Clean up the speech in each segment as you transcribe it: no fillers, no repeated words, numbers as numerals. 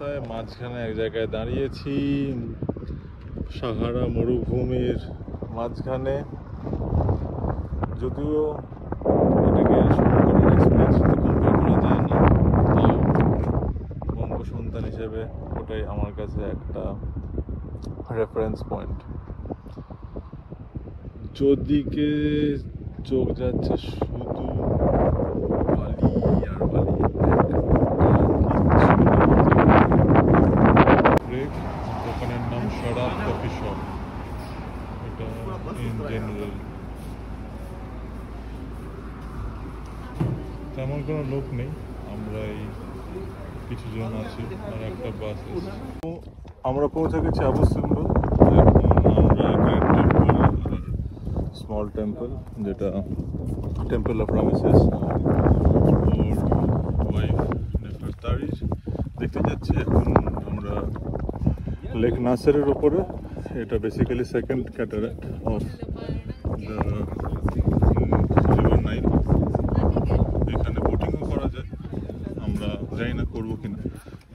অবস্থায় মাঝখানে এক জায়গায় দাঁড়িয়েছি, সাহারা মরুভূমির মাঝখানে। যদিও এটাকে সমতলের এক্সপিরিয়েন্স সাথে কম্পেয়ার করা যায় না, তাও বঙ্গ সন্তান হিসেবে ওটাই আমার কাছে একটা রেফারেন্স পয়েন্ট। যদিকে চোখ যাচ্ছে শুধু বালি আর বালি, দোকানের নাম শরাব কফি শপ। এটা ইন জেনারেল তেমন কোনো লোক নেই, আমরাই কিছু জন আছি আর একটা বাস। আমরা পৌঁছে গেছি আবু সিম্বল। আমরা গ্রেট টেম্পল, স্মল টেম্পল, যেটা টেম্পল অফ রামেসেস ওর ওয়াইফ নেফারতারির দেখতে যাচ্ছি। এখন আমরা লেক নাসেরের উপরে। এটা basically second cataract of the river Nile. এখানে বোটিংও করা যায়, আমরা জানি না করবো কিনা,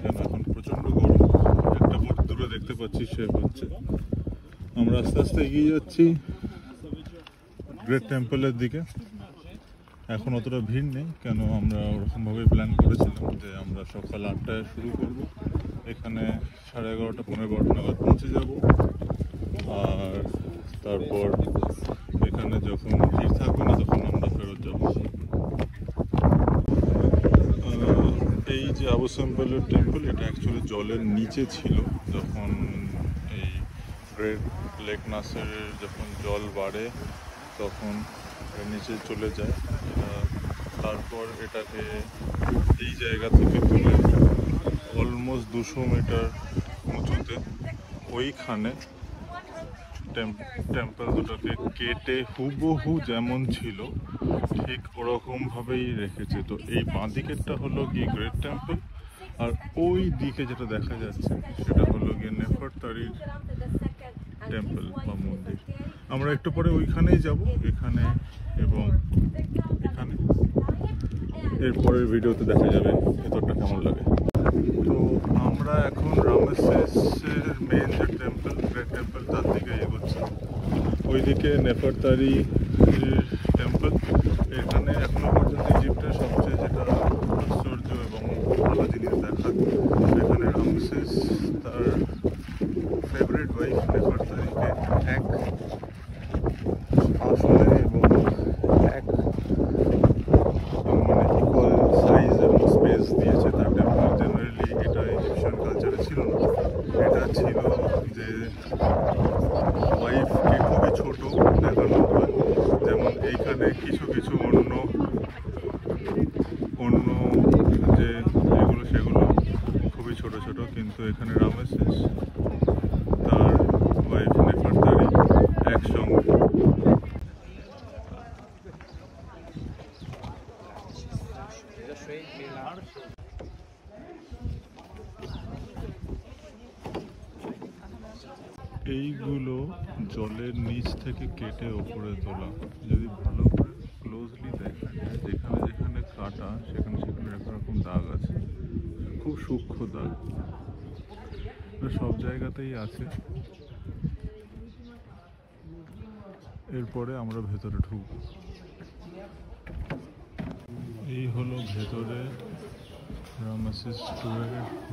কেন এখন প্রচণ্ড গরম। একটা বোট দূরে দেখতে পাচ্ছি, সে হচ্ছে। আমরা আস্তে আস্তে এগিয়ে যাচ্ছি গ্রেট টেম্পলের দিকে। এখন অতটা ভিড় নেই, কেন আমরা ওরকমভাবে প্ল্যান করেছিলাম যে আমরা সকাল 8টায় শুরু করব, এখানে 11:30 পৌনে 12 নাগাদ পৌঁছে যাব। আর তারপর এখানে যখন ভিড় থাকবে না তখন আমরা ফেরত যাব। এই যে আবু সিম্বলের টেম্পল, এটা অ্যাকচুয়ালি জলের নিচে ছিল যখন এই গ্রেট লেক নাসেরের যখন জল বাড়ে তখন নিচে চলে যায়। তারপর এটাকে এই জায়গা থেকে তুলে অলমোস্ট 200 মিটার উঁচুতে ওইখানে টেম্পল দুটোকে কেটে হুবহু যেমন ছিল ঠিক ওরকমভাবেই রেখেছে। তো এই বাঁ দিকেরটা হলো গিয়ে গ্রেট টেম্পল, আর ওই দিকে যেটা দেখা যাচ্ছে সেটা হলো গিয়ে নেফারতারির টেম্পল বা মন্দির। আমরা একটু পরে ওইখানেই যাব, এখানে এবং এখানে। এরপরের ভিডিওতে দেখা যাবে ভেতরটা কেমন লাগে। তো আমরা এখন রামেসেসের মেন যে টেম্পল, গ্রেট টেম্পল, তার দিকে এগোচ্ছি। ওইদিকে নেফারতারি টেম্পল। এখানে এখনো পর্যন্ত ইজিপ্টের সবচেয়ে যেটা আশ্চর্য এবং ভালো জিনিস দেখার, এখানে রামেসেস তার ফেভারিট ওয়াইফ নেফারতারিকে এক আসনে এবং এক মানে ইকুয়াল সাইজ এবং স্পেস দিয়েছে তার টেম্পল। জেনারেলি এটা ইজিপশিয়ান কালচারে ছিল না, এটা ছিল যে ওয়াইফকে খুবই ছোট দেখানো হয়। যেমন এইখানে কিছু কিছু অন্য যে যেগুলো সেগুলো খুবই ছোট ছোট, কিন্তু এখানে রামেসেস তার ওয়াইফ নেফারতারি একসঙ্গে। এইগুলো জলের নিচ থেকে কেটে ওপরে তোলা। যদি ভালো করে ক্লোজলি দেখেন, যেখানে যেখানে কাটা সেখানে সেখানে এরকম দাগ আছে, খুব সূক্ষ্ম দাগ, সব জায়গাতেই আছে। এরপরে আমরা ভেতরে ঢুকব। এই হলো ভেতরে রামেসেস II এর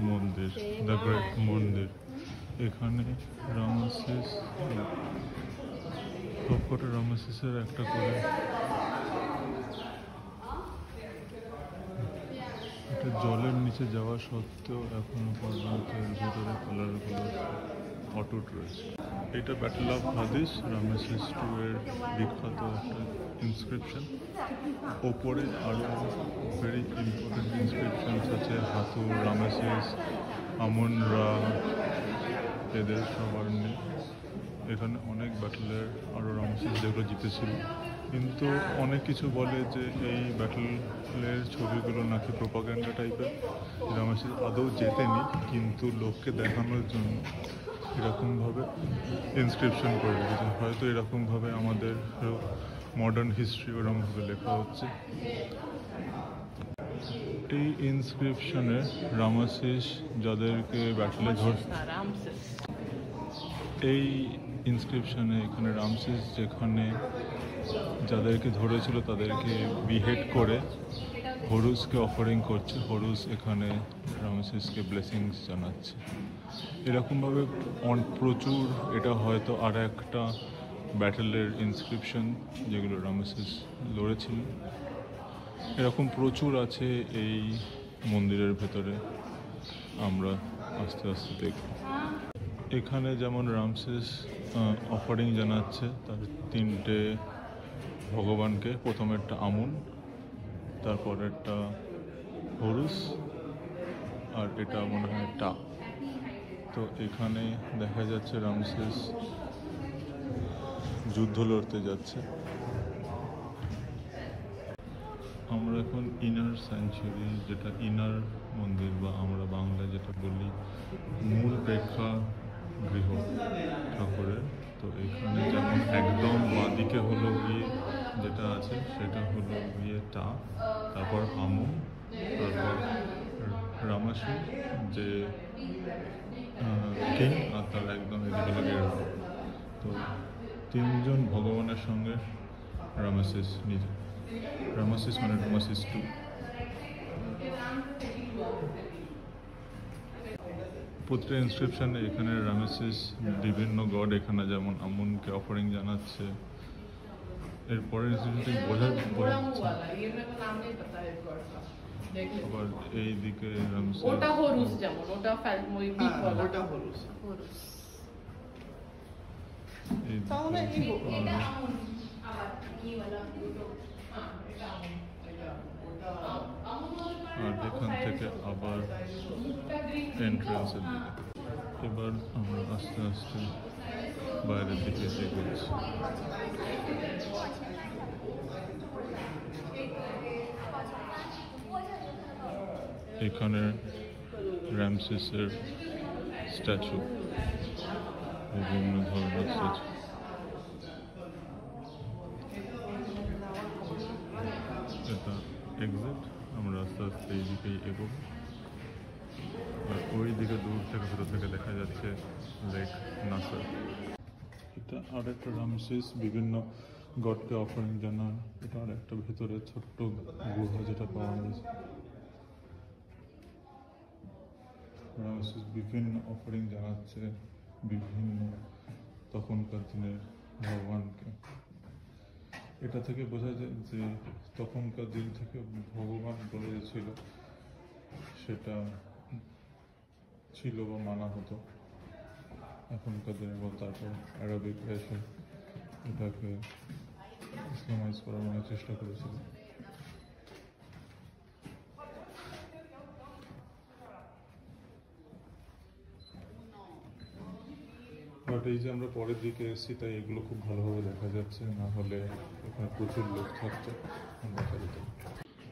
মন্দির, দ্য গ্রেট মন্দির। এখানে রামেসেস সবকটা রামেসেসের একটা করে এটা জলের নিচে যাওয়া সত্ত্বেও এখনো পর্যন্ত এর ভেতরে কালারগুলো অটুট রয়েছে। এটা ব্যাটল অফ হাদিস, রামেসেস II এর বিখ্যাত একটা ইনস্ক্রিপশন। ওপরে আরও ভেরি ইম্পর্টেন্ট ইনস্ক্রিপশনস আছে, হাতুর, রামেসেস, আমন রা, এদের সবার নিয়ে। এখানে অনেক ব্যাটলের আরও রামেসেস যেগুলো জিতেছিল, কিন্তু অনেক কিছু বলে যে এই ব্যাটলের ছবিগুলো নাকি প্রোপাগান্ডা টাইপের। রামেসেস আদৌ জেতেনি, কিন্তু লোককে দেখানোর জন্য এরকমভাবে ইনস্ক্রিপশন করে রেখেছে। হয়তো এরকমভাবে আমাদের মডার্ন হিস্ট্রি ওরকমভাবে লেখা হচ্ছে। এই ইনস্ক্রিপশনে রামেসিস যাদেরকে ব্যাটলে এই ইনস্ক্রিপশনে এখানে রামসেস যেখানে যাদেরকে ধরেছিল তাদেরকে বিহেড করে হরুসকে অফারিং করছে, হরুস এখানে রামসেসকে ব্লেসিংস জানাচ্ছে। এরকমভাবে প্রচুর, এটা হয়তো আর একটা ব্যাটেলের ইনস্ক্রিপশন যেগুলো রামসেস লড়েছিল, এরকম প্রচুর আছে এই মন্দিরের ভেতরে। আমরা আস্তে আস্তে দেখব। এখানে যেমন রামসেস অফারিং জানাচ্ছে তার তিনটে ভগবানকে, প্রথমেরটা আমুন, তারপরেরটা হরুস, আর এটা মনে হয় টা। তো এখানে দেখা যাচ্ছে রামসেস যুদ্ধ লড়তে যাচ্ছে। আমরা এখন ইনার স্যাংচুরি, যেটা ইনার মন্দির বা আমরা বাংলায় যেটা বলি মূল প্রেক্ষাগৃহ ঠাকুরের। তো এখানে যেমন একদম বাঁদিকে হলো গিয়ে যেটা আছে সেটা হলো গিয়ে টা, তারপর আমুন, তারপর রামাসু যে কিং, আর তার একদম এদিকে লাগে। তো তিনজন ভগবানের সঙ্গে রামেসিস নিজে, রামেসিস মানে রামেসিস টু। প্রতিটা ইনস্ক্রিপশনে এখানে রামেসিস বিভিন্ন গড, এখানে যেমন আমুনকে অফারিং জানাচ্ছে। এরপরের ইনস্ক্রিপশন বোঝা আবার এই দিকে রামেসিস, ওটা হরুস, যেমন ওটা ওই বিগ বলা, ওটা হরুস। তাহলে এটা আমুন, আবার এই वाला দুটো, এটা আমুন, এটা ওটা আর এখান থেকে আবার এন্ট্রান্সের দিকে। এবার আমরা আস্তে আস্তে বাইরের দিকে এগোচ্ছি। এখানে রামসেসের স্ট্যাচু, বিভিন্ন ধরনের স্ট্যাচু। এটা এক্সিট, আমরা আস্তে আস্তে এই দিকেই এগোবো। আর ওই দিকে দূর থেকে ভেতর থেকে দেখা যাচ্ছে লেক নাসার। এটা আর একটা রামসেস বিভিন্ন গডকে অফারিং জানার। এটা আর একটা ভেতরে ছোট্ট গুহা যেটা পাওয়া গেছে। রামসেস বিভিন্ন অফারিং জানাচ্ছে বিভিন্ন তখনকার দিনের ভগবানকে। এটা থেকে বোঝা যায় যে তখনকার দিন থেকে ভগবান বলে যে ছিল সেটা ছিল বা মানা হতো। এখনকার দিনে এবং তারপর আরবিক এসে এটাকে ইসলামাইজ করার অনেক চেষ্টা করেছিল। বাট এই যে আমরা পরের দিকে এসেছি তাই এগুলো খুব ভালোভাবে দেখা যাচ্ছে, না হলে এখানে প্রচুর লোক থাকতো আমরা চাইতাম।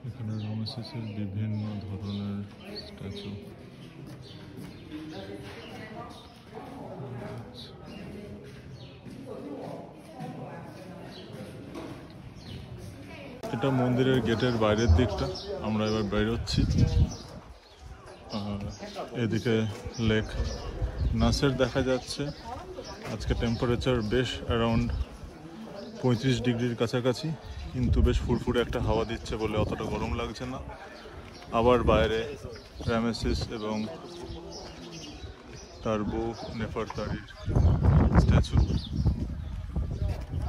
এখানে রামেসিসের বিভিন্ন ধরনের স্ট্যাচু। এটা মন্দিরের গেটের বাইরের দিকটা, আমরা এবার বেরোচ্ছি। এদিকে লেক নাসের দেখা যাচ্ছে। আজকে টেম্পারেচার বেশ অ্যারাউন্ড 35 ডিগ্রির কাছাকাছি, কিন্তু বেশ ফুরফুরে একটা হাওয়া দিচ্ছে বলে অতটা গরম লাগছে না। আবার বাইরে রামেসিস এবং তার বউ নেফারতারির স্ট্যাচু।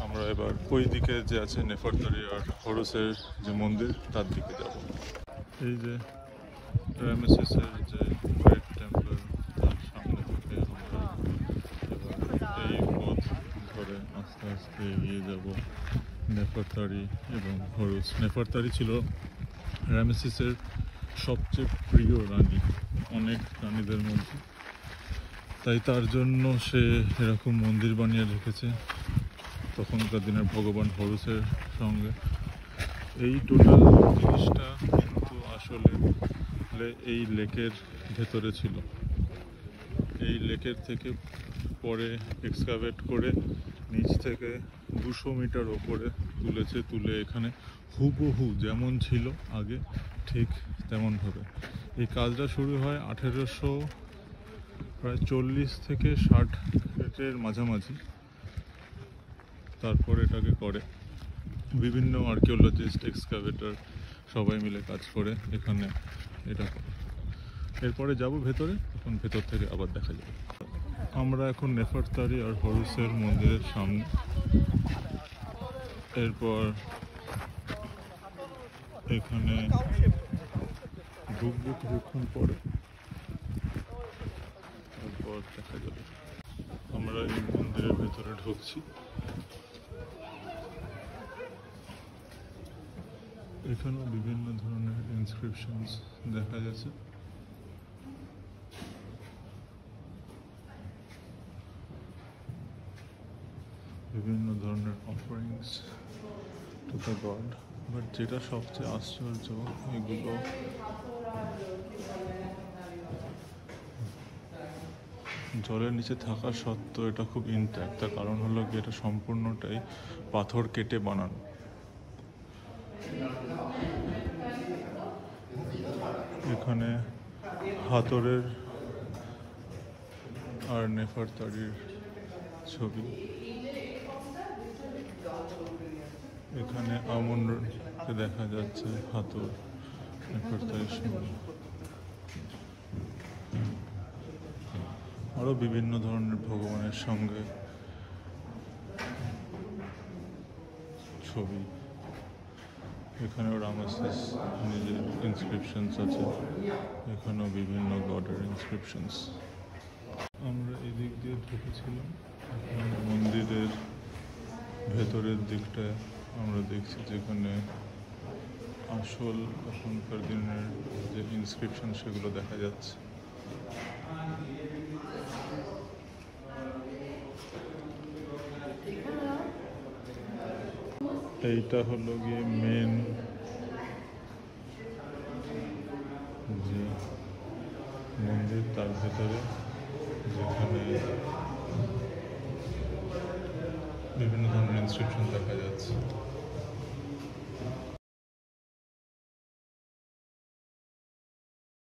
আমরা এবার ওই দিকে যে আছে নেফারতারি আর হরুসের যে মন্দির তার দিকে যাব। এই যে রামেসিসের যে গ্রেট টেম্পল, তার সামনে থেকে আমরা এই পথ ধরে আস্তে আস্তে এগিয়ে যাব নেফারতারি এবং হরুস। নেফারতারি ছিল রামেসিসের সবচেয়ে প্রিয় রানী অনেক রানীদের মধ্যে, তাই তার জন্য সে এরকম মন্দির বানিয়ে রেখেছে তখনকার দিনের ভগবান হরুসের সঙ্গে। এই টোটাল জিনিসটা কিন্তু আসলে এই লেকের ভেতরে ছিল। এই লেকের থেকে পরে এক্সকাভেট করে নিচ থেকে 200 মিটার ওপরে তুলেছে, তুলে এখানে হুবহু যেমন ছিল আগে ঠিক তেমনভাবে। এই কাজটা শুরু হয় 1840 থেকে 60-এর মাঝামাঝি। তারপর এটাকে করে বিভিন্ন আর্কিওলজিস্ট, এক্সকাভেটর সবাই মিলে কাজ করে এখানে এটা করে। এরপরে যাব ভেতরে, তখন ভেতর থেকে আবার দেখা যাবে। আমরা এখন নেফারতারি আর হরুসের মন্দিরের সামনে। এরপর এখানে ঢুকবো কিছুক্ষণ পরে, তারপর দেখা যাবে। আমরা এই মন্দিরের ভেতরে ঢুকছি। এখানেও বিভিন্ন ধরনের ইনস্ক্রিপশনস দেখা যাচ্ছে। বিভিন্ন ধরনের offerings to the god. But যেটা সবচেয়ে আশ্চর্য, এগুলো জলের নিচে থাকা সত্ত্বেও এটা খুব ইনট্যাক্ট। তার কারণ হলো কি, এটা সম্পূর্ণটাই পাথর কেটে বানানো। এখানে হাতরের আর নেফারতারির ছবি। এখানে আমনকে দেখা যাচ্ছে হাতর নেফারতারির সঙ্গে। আরও বিভিন্ন ধরনের ভগবানের সঙ্গে ছবি। এখানেও রামাসিস নিজের ইনস্ক্রিপশনস আছে, এখানেও বিভিন্ন গডের ইনস্ক্রিপশনস। আমরা এদিক দিয়ে ঢুকেছিলাম। এখন মন্দিরের ভেতরের দিকটায় আমরা দেখছি যেখানে আসল এখনকার দিনের যে ইনস্ক্রিপশন সেগুলো দেখা যাচ্ছে। এইটা হলো গিয়ে মেন যে মন্দির, তার ভেতরে যেখানে বিভিন্ন ধরনের ইনস্ক্রিপশন দেখা যাচ্ছে।